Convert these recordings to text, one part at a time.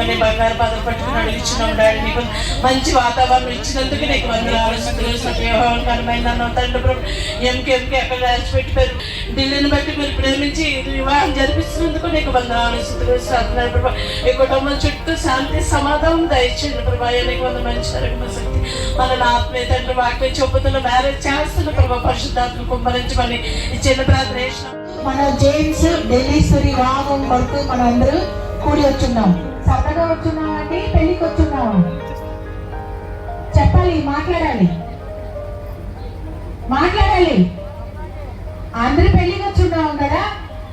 నీ బంగారు పాదం పట్టుకుని అడిగిస్తున్నాం డాడీ. నీకు మంచి వాతావరణం ఇచ్చినందుకు నీకు వందనాలు స్తుతులు. వివాహకరమైన తండ్రి ప్రభు ఎంకి అక్కడ రాసి పెట్టిపోయారు. ఢిల్లీని బట్టి మీరు ప్రేమించి వివాహం జరిపిస్తున్నందుకు నీకు వందనాలు స్తుతులు. సాధనాలు ప్రభా ఈ కుటుంబం చుట్టూ శాంతి సమాధానం దయచేయండి ప్రభా. నీకు వంద మంచి శక్తి మన ఆత్మీయ తండ్రి వాక్య చొప్పుతున్న మ్యారేజ్ చేస్తున్న ప్రభా పరిశుద్ధాత్మ కుమ్మరించమని ఈ చిన్న ప్రార్థన చేసినాం. మన జేమ్స్ ఢిల్లీశ్వరి రాగం కొరకు మనం అందరూ కూడి వచ్చున్నాం. సరదాగా వచ్చున్నాం అంటే పెళ్లికి వచ్చున్నాం చెప్పాలి, మాట్లాడాలి అందరూ పెళ్లికి వచ్చున్నాం కదా.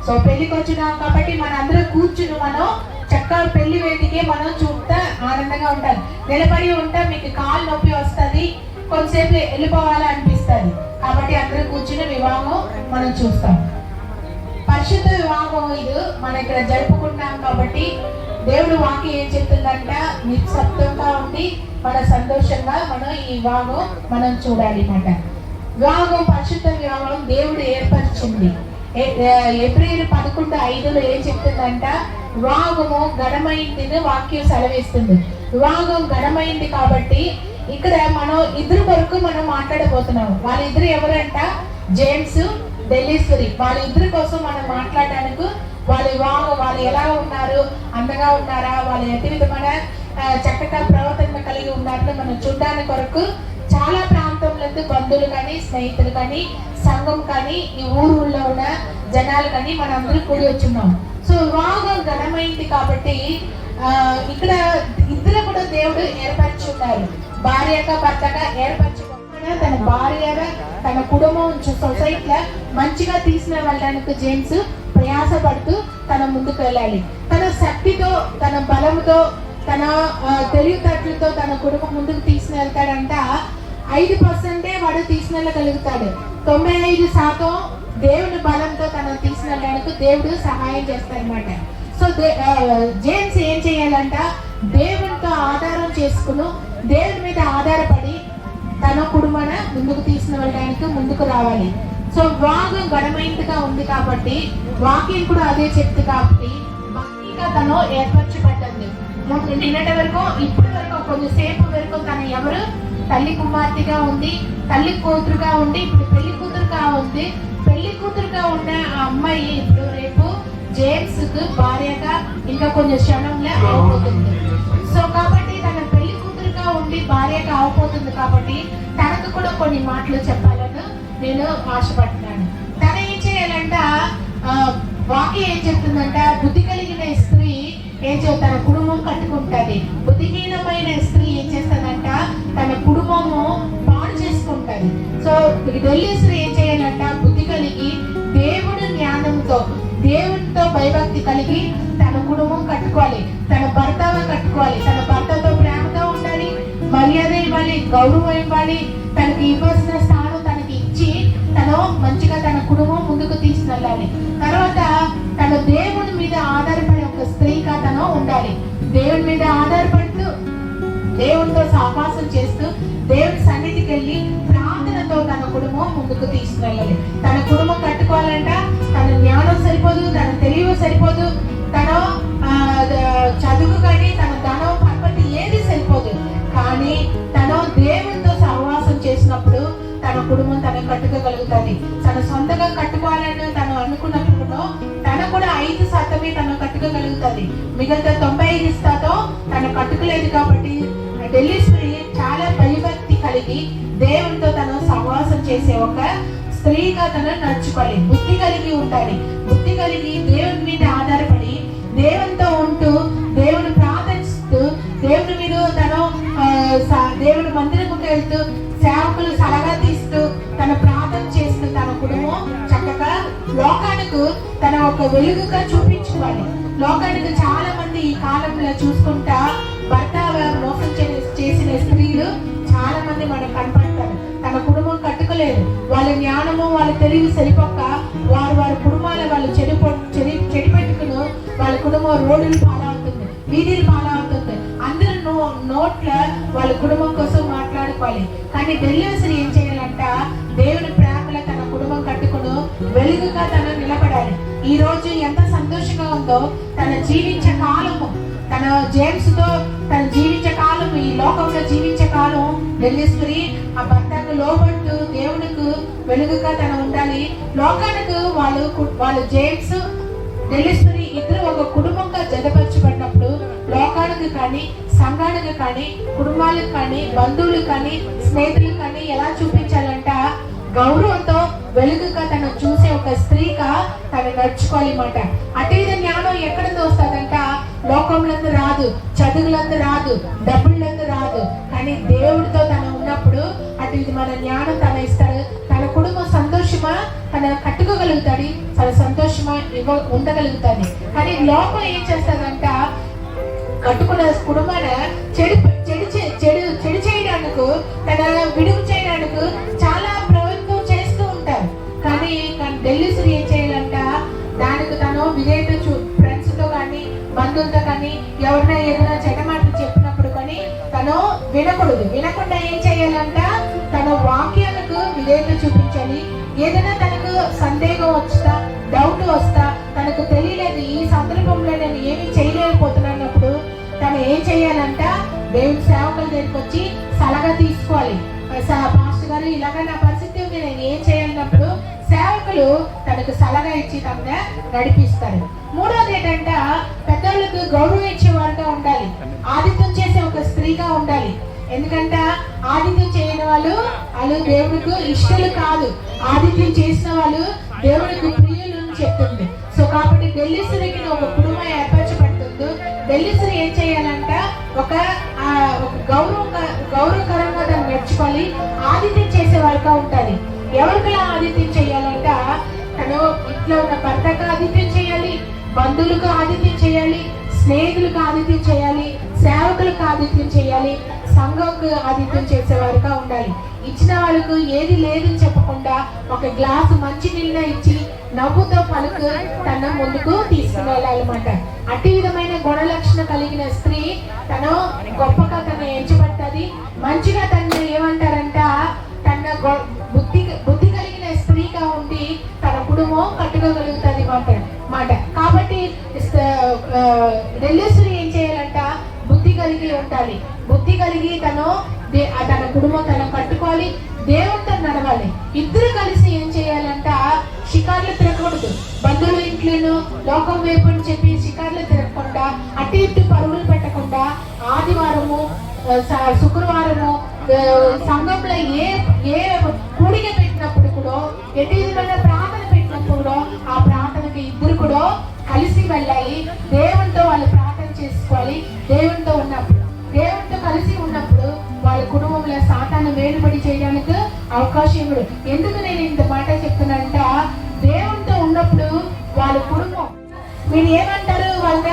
సో పెళ్లికి వచ్చున్నాం కాబట్టి మన అందరూ కూర్చుని మనం చక్కగా పెళ్లి వేదికే మనం చూస్తా ఆనందంగా ఉంటాం. నిలబడి ఉంటా మీకు కాలు నొప్పి వస్తుంది, కొంతసేపు వెళ్ళిపోవాలని అనిపిస్తుంది. కాబట్టి అందరూ కూర్చుని వివాహం మనం చూస్తాం. పరిశుద్ధ వివాహం ఇది మనం ఇక్కడ జరుపుకుంటాం కాబట్టి దేవుడు వాక్యం ఏం చెప్తుందంట, నిశ్శబ్దంగా ఉండి మన సంతోషంగా మనం ఈ వివాహం మనం చూడాలి అన్నమాట. వివాహం పరిశుద్ధ వివాహం దేవుడు ఏర్పరిచింది. ఏప్రిల్ 11:5 ఏం చెప్తుందంట, వివాహము ఘనమైంది వాక్యం సెలవిస్తుంది. వివాహం ఘనమైంది కాబట్టి ఇక్కడ మనం ఇద్దరు వరకు మనం మాట్లాడబోతున్నాం. వాళ్ళిద్దరు ఎవరంట, జేమ్స్ ఢిల్లీశ్వరి. వాళ్ళిద్దరి కోసం మనం మాట్లాడడానికి వాళ్ళు ఎలా ఉన్నారు, అందంగా ఉన్నారా, వాళ్ళు ఎట్టి విధమైన చక్కగా ప్రవర్తన కలిగి ఉన్నారని మనం చూడడానికి కొరకు చాలా ప్రాంతంలో బంధువులు కానీ స్నేహితులు కానీ సంఘం కానీ ఈ ఊళ్ళో ఉన్న జనాలు కానీ మనం అందరూ కూడి వచ్చున్నాం. సో వివాహం ఘనమైంది కాబట్టి ఇక్కడ ఇద్దరు కూడా దేవుడు ఏర్పరిచి ఉన్నారు. భార్యగా భర్తగా ఏర్పరచుకున్న తన భార్యగా తన కుటుంబం సొసైటీలో మంచిగా తీసుకుని వెళ్ళడానికి జేమ్స్ ప్రయాసపడుతూ తన ముందుకు వెళ్ళాలి. తన శక్తితో, తన బలంతో, తన తెలివితేటలతో తన కుటుంబం ముందుకు తీసుకుని వెళ్తాడంట. 5% వాడు తీసుకుని వెళ్ళగలుగుతాడు. 95% దేవుని బలంతో తన తీసుకుని వెళ్ళడానికి దేవుడు సహాయం చేస్తాడనమాట. సో జేమ్స్ ఏం చేయాలంట, దేవునితో ఆధారం చేసుకుని దేవుని మీద ఆధారపడి తన కుటుంబాన ముందుకు తీసుకుని వెళ్ళడానికి ముందుకు రావాలి. సో వివాహం ఘనమైనదిగా ఉంది కాబట్టి వాక్యం కూడా అదే చెప్తుంది కాబట్టి భక్తిగా తను ఏర్పరచబడ్డది. నిన్నటి వరకు ఇప్పటి వరకు కొంచెంసేపు వరకు తను ఎవరు తల్లి కుమార్తెగా ఉంది, తల్లి కూతురుగా ఉండి ఇప్పుడు పెళ్లి కూతురుగా ఉంది. పెళ్లి కూతురుగా ఉన్న ఆ అమ్మాయి ఇప్పుడు రేపు జేమ్స్ కు భార్యగా ఇంకా కొంచెం క్షణంలో అయిపోతుంది. సో కాబట్టి తన పెళ్లి కూతురుగా ఉండి భార్యగా అయిపోతుంది కాబట్టి తనకు కూడా కొన్ని మాటలు చెప్పాలని నేను ఆశపడుతున్నాను. తన ఏం చేయాలంట, వాక్యం ఏం చెప్తుందంట, బుద్ధి కలిగిన స్త్రీ ఏం తన కుటుంబం కట్టుకుంటది. బుద్ధిహీనమైన స్త్రీ ఏం చేస్తుందంట, తన కుటుంబము పాడు చేసుకుంటది. సో ఢిల్లీశ్వరి ఏం చేయాలంట, బుద్ధి కలిగి దేవుని జ్ఞానంతో దేవునితో భయభక్తి కలిగి తన కుటుంబం కట్టుకోవాలి, తన భర్తగా కట్టుకోవాలి, తన భర్తతో ప్రేమగా ఉండాలి, మర్యాద ఇవ్వాలి, గౌరవం ఇవ్వాలి, తనకి ఇవ్వాల్సిన స్థానం తనకి ఇచ్చి తను మంచిగా తన కుటుంబం ముందుకు తీసుకెళ్ళాలి. తర్వాత తన దేవుని మీద ఆధారపడే ఒక స్త్రీగా తను ఉండాలి. దేవుని మీద ఆధారపడుతూ దేవునితో సహవాసం చేస్తూ దేవుని సన్నిధికి వెళ్ళి ప్రార్థనతో తన కుటుంబం ముందుకు తీసుకెళ్ళాలి. తన కుటుంబం కట్టుకోవాలంట తన జ్ఞానం సరిపోదు, తన తెలివి సరిపోదు, తన చదువు కానీ తన ధనం పరపతి ఏది సరిపోదు. కానీ తను దేవునితో సహవాసం చేసినప్పుడు తన కుటుంబం తను కట్టుకోగలుగుతుంది. తన సొంతంగా కట్టుకోవాలని తను అనుకున్నప్పుడు తన కూడా 5% తను కట్టుకోగలుగుతుంది. మిగతా 95% తను కట్టుకోలేదు. కాబట్టి ఢిల్లీశ్వరి చాలా భయభక్తి కలిగి దేవునితో తను సహవాసం చేసే ఒక స్త్రీగా తను నడుచుకోవాలి. బుద్ధి కలిగి ఉండాలి. బుద్ధి కలిగి దేవుని మీద ఆధారపడి దేవునితో ఉంటూ దేవుని ప్రార్థిస్తూ దేవుని మీద తను దేవుని మందిరంకి వెళ్తూ సేవకులు సలహా తీస్తూ తన ప్రార్థన చేస్తూ తన కుటుంబం చక్కగా లోకానికి తన ఒక వెలుగుగా చూపించుకోవాలి. లోకానికి చాలా మంది ఈ కాలంలో చూసుకుంటా భర్త మోసం చేసిన స్త్రీలు చాలా మంది మనకు కనపడతారు. తన కుటుంబం కట్టుకోలేదు, వాళ్ళ జ్ఞానము వాళ్ళ తెలివి సరిపోక వారి కుటుంబాల వాళ్ళు చెడిపెట్టుకుని వాళ్ళ కుటుంబం రోడ్డులు పాలవుతుంది, వీధులు పాలవుతుంది. అందరూ నోట్ల వాళ్ళ కుటుంబం కోసం మాట్లాడుకోవాలి. కానీ ఢిల్లీశ్వరి ఏం చేయాలంట, దేవుని ప్రేమలో తన కుటుంబం కట్టుకుని వెలుగుగా తను నిలబడాలి. ఈ రోజు ఎంత సంతోషంగా ఉందో తన జీవించే కాలము తన జేమ్స్ తో తన జీవించే కాలం, ఈ లోకంలో జీవించే కాలం డెల్లీశ్వరి ఆ భర్తకు లోబడుతూ దేవునికి వెలుగుగా తన ఉండాలి. లోకానికి వాళ్ళు జేమ్స్ డెల్లీశ్వరి ఇద్దరు ఒక కుటుంబంగా జతపరచబడినప్పుడు లోకానికి కానీ, సంఘానికి కానీ, కుటుంబాలకు కానీ, బంధువులకు కానీ, స్నేహితులకు కానీ ఎలా చూపించాలంట గౌరవంతో వెలుగుగా తను చూసే ఒక స్త్రీగా తను నడుచుకోవాలి మాట. అటువిధ జ్ఞానం ఎక్కడికి వస్తుందంట? లోకంలందు రాదు, చదువులందు రాదు, డబ్బులందు రాదు. కానీ దేవుడితో తను ఉన్నప్పుడు అటు ఇది మన జ్ఞానం తన ఇస్తాడు. తన కుటుంబం సంతోషమా తన కట్టుకోగలుగుతాడు, తన సంతోషమా ఉండగలుగుతాడు. కానీ లోకం ఏం చేస్తుందంట? కట్టుకున్న కుటుంబాన్ని చెడు చేయడానికి, తన విడుపు చేయడానికి చాలా ప్రయత్నం చేస్తూ ఉంటారు. కానీ డెల్లీశ్వరి ఏం చేయాలంట? దానికి తను విధేయత ఫ్రెండ్స్ తో కానీ, బంధువులతో కానీ, ఎవరైనా ఏదైనా చెడ్డ మాటలు చెప్పినప్పుడు కానీ తను వినకూడదు. వినకుండా ఏం చేయాలంట? తన వాక్యాలకు విధేయత చూపించాలి. ఏదైనా తనకు సందేహం వస్తా, డౌట్ వస్తా, తనకు తెలియలేదు ఈ సందర్భంలో నేను ఏమి చేయలేకపోతున్నానప్పుడు తను ఏం చేయాలంట? దేవుని సేవకుల దగ్గరికి వచ్చి సలహా తీసుకోవాలి. పాస్టర్ గారు ఇలాగ నా పరిస్థితి ఉంది, నేను ఏం చేయాలన్నప్పుడు సేవకులు తనకు సలహా ఇచ్చి తన నడిపిస్తారు. మూడోది ఏంటంట? పెద్దలకు గౌరవం ఇచ్చేవారుగా ఉండాలి. ఆదిత్యం చేసే ఒక స్త్రీగా ఉండాలి. ఎందుకంటే ఆదిత్యం చేయని వాళ్ళు దేవుడికి ఇష్టలు కాదు, ఆదిత్యం చేసిన వాళ్ళు దేవుడికి ప్రియులు అని చెప్తుంది. సో కాబట్టి డెల్లీశ్వరికి ఒక కుటుంబం ఏర్పరచబడుతుంది. డెల్లీశ్వరి ఏం చేయాలంట? ఒక గౌరవకరంగా దాన్ని నడుచుకోవాలి. ఆదిత్యం చేసే వారిగా ఉండాలి. ఎవరికలా ఆదిత్యం చేయాలంట? తను ఇంట్లో ఉన్న భర్తకు ఆదిత్యం చేయాలి, బంధువులకు ఆదిత్యం చేయాలి, స్నేహితులకు ఆదిత్యం చేయాలి, సేవకులకు ఆదిత్యం చేయాలి, సంఘంకు ఆదిత్యం చేసేవారుగా ఉండాలి. ఇచ్చిన వాళ్ళకు ఏది లేదని చెప్పకుండా ఒక గ్లాసు మంచి నీళ్ళ ఇచ్చి నవ్వుతో పలుకు తన ముందుకు తీసుకుని వెళ్ళాలన్నమాట. అట్టి విధమైన గుణ లక్షణ కలిగిన స్త్రీ తను గొప్పగా తను ఎంచబడుతుంది. మంచిగా తను ఏమంటారంట? తన బుద్ధి కలిగిన స్త్రీగా ఉండి తన కుటుంబం కట్టుకోగలుగుతుంది మాట. కాబట్టి డెల్లీశ్వరి ఏం చేయాలంట? బుద్ధి కలిగి ఉండాలి. బుద్ధి కలిగి తన కుటుంబం తను కట్టుకోవాలి, దేవుడితో నడవాలి. ఇద్దరు కలిసి ఏం చేయాలంట? షికార్లు తిరగకూడదు. బంధువుల ఇంట్లోనూ లోకం వైపు అని చెప్పి షికార్లు తిరగకుండా, అటు ఇటు పరుగులు పెట్టకుండా, ఆదివారము, శుక్రవారము సంఘంలో ఏ కూడిక పెట్టినప్పుడు కూడా, ఎటు విధమైన ప్రార్థన పెట్టినప్పుడు కూడా ఆ ప్రార్థనకి ఇద్దరు కూడా కలిసి వెళ్ళాలి. దేవునితో వాళ్ళు ప్రార్థన చేసుకోవాలి. దేవునితో కలిసి ఉన్నప్పుడు వాళ్ళ కుటుంబంలో సాతాను వేలుబడి చేయడానికి అవకాశం ఇవ్వడు. ఎందుకు నేను ఇంత మాట చెప్తున్నానంట? దేవునితో ఉన్నప్పుడు వాళ్ళ కుటుంబం మీరు ఏమంటారు? వాళ్ళ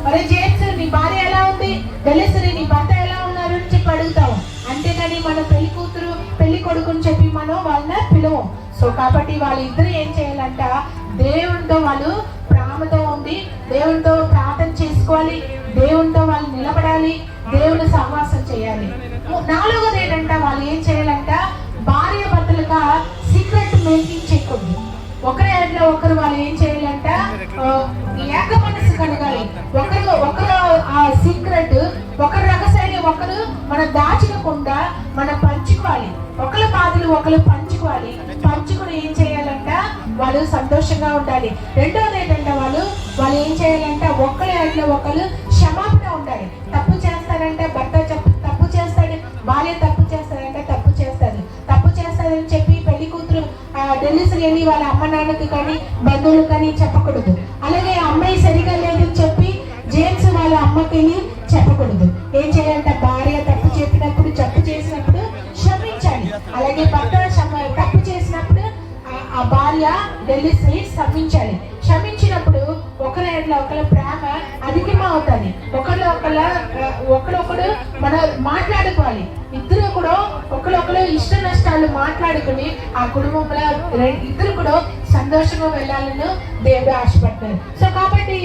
అరే జేమ్స్ నీ భార్య ఎలా ఉంది, డెల్లీశ్వరి నీ భర్త ఎలా ఉన్నారు అని చెప్పి అడుగుతాము. అంతేకాని మన పెళ్లి కూతురు పెళ్లి కొడుకుని చెప్పి మనం వాళ్ళని పిలవం. సో కాబట్టి వాళ్ళిద్దరు ఏం చేయాలంట? దేవునితో వాళ్ళు ప్రేమతో ఉండి దేవునితో ప్రార్థన చేసుకోవాలి, దేవునితో వాళ్ళు నిలబడాలి, దేవుని సహవాసం చేయాలి. నాలుగోది ఏంటంట? వాళ్ళు ఏం చేయాలంట? భార్య భర్తలుగా సీక్రెట్ మెయింటైన్ చేయకూడదు. ఒకరు వాళ్ళు ఏం చేయాలంట? ఏక మనసు కలగాలి. ఒకరు ఆ సీక్రెట్, ఒకరు రహస్యాన్ని ఒకరు మనం దాచకుండా మనం పంచుకోవాలి. ఒకరి బాధలు ఒకరు పంచుకోవాలి. పంచుకుని ఏం చేయాలంట? వాళ్ళు సంతోషంగా ఉండాలి. రెండోది ఏంటంటే వాళ్ళు ఏం చేయాలంట? ఒకరు క్షమాపణ ఉండాలి. తప్పు చేస్తారంటే భర్త తప్పు చేస్తాడు, భార్య తప్పు చేస్తాడంటే తప్పు చేస్తాడని చెప్పి పెళ్లి కూతురు డెల్లీశ్వరి వెళ్ళి వాళ్ళ అమ్మ నాన్నకి కానీ బంధువులకు కానీ చెప్పకూడదు. అలాగే అమ్మాయి సరిగా లేదని చెప్పి జేమ్స్ వాళ్ళ అమ్మకి చెప్పకూడదు. ఏం చేయాలంటే భార్య తప్పు చేసినప్పుడు క్షమించాలి. అలాగే భర్త తప్పు చేసినప్పుడు ఆ భార్య డెల్లీశ్వరి క్షమించాలి. క్షమించినప్పుడు ఒకరి ప్రేమ అధికమవుతుంది. ఒకరొకరు మనం మాట్లాడుకోవాలి. ఇద్దరు కూడా ఒకరొకరు ఇష్ట నష్టాలు మాట్లాడుకుని ఆ కుటుంబంలో ఇద్దరు కూడా సంతోషంగా వెళ్ళాలని దేవుడు ఆశపడతారు. సో కాబట్టి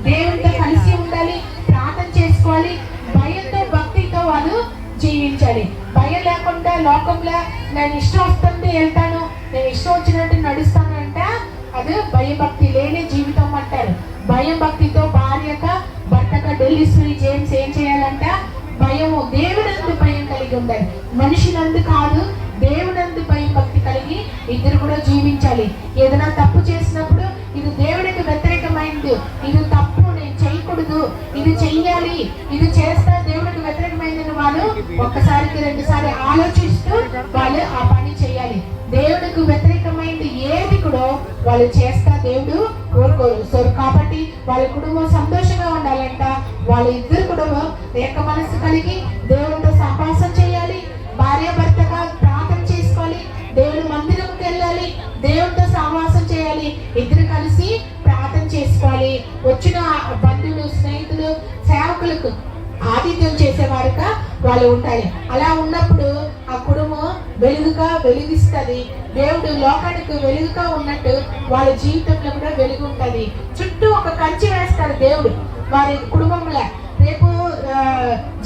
దేవుడితో కలిసి ఉండాలి, ప్రార్థన చేసుకోవాలి, భయంతో భక్తితో వాళ్ళు జీవించాలి. భయం లేకుండా లోకంలో నేను ఇష్టం వస్తుంటే వెళ్తాను, నేను ఇష్టం వచ్చినట్టు నడుస్తాను అంటే అది భయభక్తి లేని జీవితం అంటారు. భయం భక్తితో భార్యక భర్తక డెల్లీశ్వరి జేమ్స్ ఉండాలంట? భయము, దేవునందు భయం కలిగి ఉండాలి. మనిషినందు కాదు, దేవునందు భయం భక్తి కలిగి ఇద్దరు కూడా జీవించాలి. ఏదైనా తప్పు చేసినప్పుడు ఇది దేవుడికి వ్యతిరేకమైంది, ఇది తప్పు, నేను చేయకూడదు, ఇది చెయ్యాలి, ఇది చేస్తా దేవుడికి వ్యతిరేకమైందని వాళ్ళు ఒక్కసారికి 2 సార్లు ఆలోచిస్తూ వాళ్ళు ఆ పని చేయాలి. దేవుడికి వ్యతిరేకమైంది ఏది కూడా వాళ్ళు చేస్తా దేవుడు కోరుకోరు. సో కాబట్టి వాళ్ళ కుటుంబం సంతోషంగా ఉండాలంట. వాళ్ళ ఇద్దరు కూడా ఏక మనసు కలిగి దేవుడితో సహవాసం చేయాలి. భార్య భర్తగా ప్రార్థన చేసుకోవాలి, దేవుడి మందిరంకి వెళ్ళాలి, దేవుడితో సహవాసం చేయాలి, ఇద్దరు కలిసి ప్రార్థన చేసుకోవాలి. వచ్చిన బంధువులు, స్నేహితులు, సేవకులకు ఆతిథ్యం చేసేవారుగా వాళ్ళు ఉండాలి. అలా ఉన్నప్పుడు ఆ కుటుంబం వెలుగుగా వెలిగిస్తుంది. దేవుడు లోకానికి వెలుగుగా ఉన్నట్టు వాళ్ళ జీవితంలో కూడా వెలుగు ఉంటుంది. చుట్టూ ఒక కంచె వేస్తారు దేవుడు వారి కుటుంబంలో. రేపు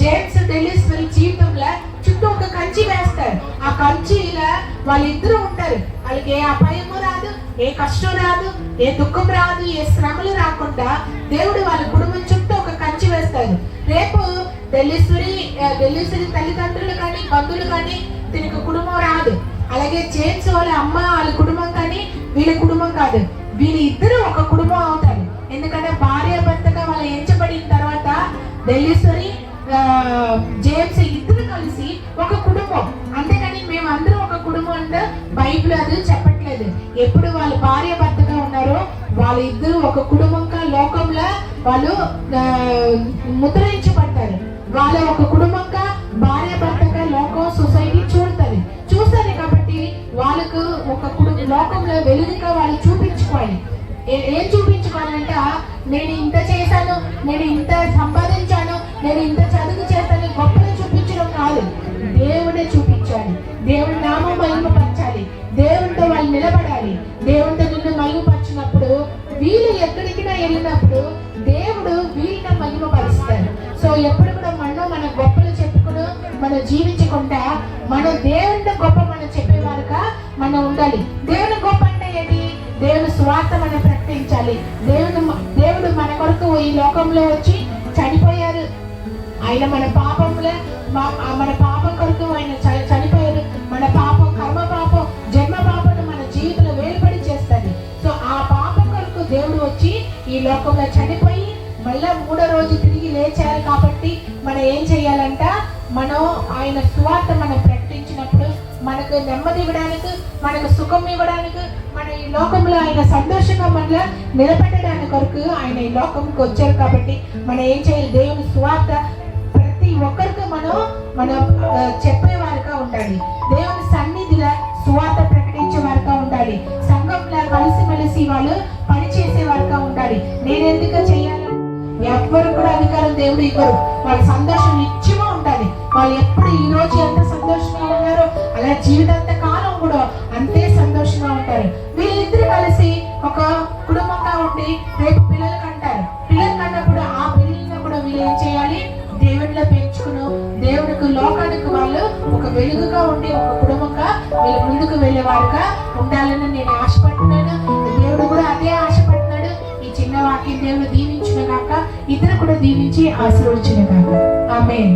జేమ్స్ డెల్లీస్బరీ జీవితంలో చుట్టూ ఒక కంచి వేస్తారు. ఆ కంచిలో వాళ్ళిద్దరూ ఉంటారు. వాళ్ళకి ఏ అపాయము రాదు, ఏ కష్టం రాదు, ఏ దుఃఖం రాదు, ఏ శ్రమలు రాకుండా దేవుడు వాళ్ళ కుటుంబం చుట్టూ ఒక కంచి వేస్తారు. రేపు డెల్లీస్బరీ తల్లిదండ్రులు కానీ బంధువులు కానీ దీనికి కుటుంబం రాదు. అలాగే జేమ్స్ వాళ్ళ అమ్మ వాళ్ళ కుటుంబం కానీ వీళ్ళ కుటుంబం కాదు, వీళ్ళిద్దరూ ఒక కుటుంబం అవుతారు. ఎందుకంటే భార్య భర్తగా వాళ్ళు ఎంచబడిన తర్వాత డెల్లీస్బరీ జేమ్స్ ఇద్దరు కలిసి ఒక కుటుంబం. అంతేకాని మేము అందరూ ఒక కుటుంబం అంటే బైబిల్ అది చెప్పట్లేదు. ఎప్పుడు వాళ్ళు భార్య భర్తగా ఉన్నారో వాళ్ళ ఇద్దరు ఒక కుటుంబంగా లోకంలో వాళ్ళు ముద్రించబడతారు. వాళ్ళ ఒక కుటుంబంగా భార్య భర్తగా లోకం సొసైటీ చూస్తుంది కాబట్టి వాళ్ళకు ఒక కుటుంబం లోకంలో వెలుగుగా వాళ్ళు చూపించుకోవాలి. ఏం చూపించుకోవాలంటే నేను ఇంత చేశాను, నేను ఇంత సంపాదించాను, నేను ఇంత చదువు చేశాను గొప్పగా చూపించడం కాదు, దేవుడే చూపించాలి. దేవుడి నామం మహిమపరచాలి, దేవుడితో వాళ్ళు నిలబడాలి. దేవుడితో నిన్ను మహిమపరిచినప్పుడు వీళ్ళు ఎక్కడికైనా వెళ్ళినప్పుడు దేవుడు వీళ్ళని మహిమపరుస్తారు. సో ఎప్పుడు కూడా మన గొప్పలు చెప్పుకుని మనం జీవించకుండా మన దేవుడి గొప్ప మనం చెప్పేవారుగా మనం ఉండాలి. దేవుని గొప్ప అంటే ఏంటి? దేవుని స్వార్థ మనం ప్రకటించాలి. దేవుడు మన కొరకు ఈ లోకంలో వచ్చి చనిపోయారు. ఆయన మన పాపం కొరకు ఆయన చనిపోయారు. మన పాపం, కర్మ పాపం, జన్మ పాపం మన జీవితంలో వేలుపడి చేస్తుంది. సో ఆ పాపం కొరకు దేవుడు వచ్చి ఈ లోకంలో చనిపోయి మళ్ళా 3వ రోజు తిరిగి లేచారు. కాబట్టి మనం ఏం చేయాలంట? మనం ఆయన స్వార్థ మనం ప్రకటించినప్పుడు మనకు నెమ్మది ఇవ్వడానికి, మనకు సుఖం ఇవ్వడానికి, మన ఈ లోకంలో ఆయన సంతోషంగా మనలో నిలబెట్టడానికి కొరకు ఆయన ఈ లోకంకి వచ్చారు. కాబట్టి మనం ఏం చేయాలి? దేవుని స్వార్థ ప్రతి ఒక్కరికి మనం చెప్పేవారుగా ఉండాలి. దేవుని సన్నిధిలో స్వార్థ ప్రకటించేవారుగా ఉండాలి. సంఘంలో కలిసిమెలిసి వాళ్ళు పనిచేసేవారుగా ఉండాలి. నేను ఎందుకు చేయాలి? ఎవ్వరు కూడా అధికారం దేవుడు ఇవ్వరు. వాళ్ళ సంతోషం నిత్యమా ఉండాలి. వాళ్ళు ఎప్పుడు ఈ రోజు ఎంత సంతోషంగా ఉన్నారో అలా జీవితాంత కాలం కూడా అంతే సంతోషంగా ఉంటారు. వీళ్ళిద్దరు కలిసి ఒక కుటుంబంగా ఉండి రేపు పిల్లలు కంటారు. పిల్లలు కన్నప్పుడు ఆ పిల్లలను కూడా వీళ్ళు ఏం చేయాలి? దేవుడిలో పెంచుకుని దేవుడికి లోకానికి వాళ్ళు ఒక వెలుగుగా ఉండి ఒక కుటుంబంగా వీళ్ళు ముందుకు వెళ్ళేవారుగా ఉండాలని నేను ఆశపడుతున్నాను. దేవుడు కూడా అదే ఆశపడుతున్నాడు. ఈ చిన్న వాక్యం దేవుడు దీవించిన కాక ఇద్దరు కూడా దీవించి ఆశీర్వదించిన కాక ఆమేన్.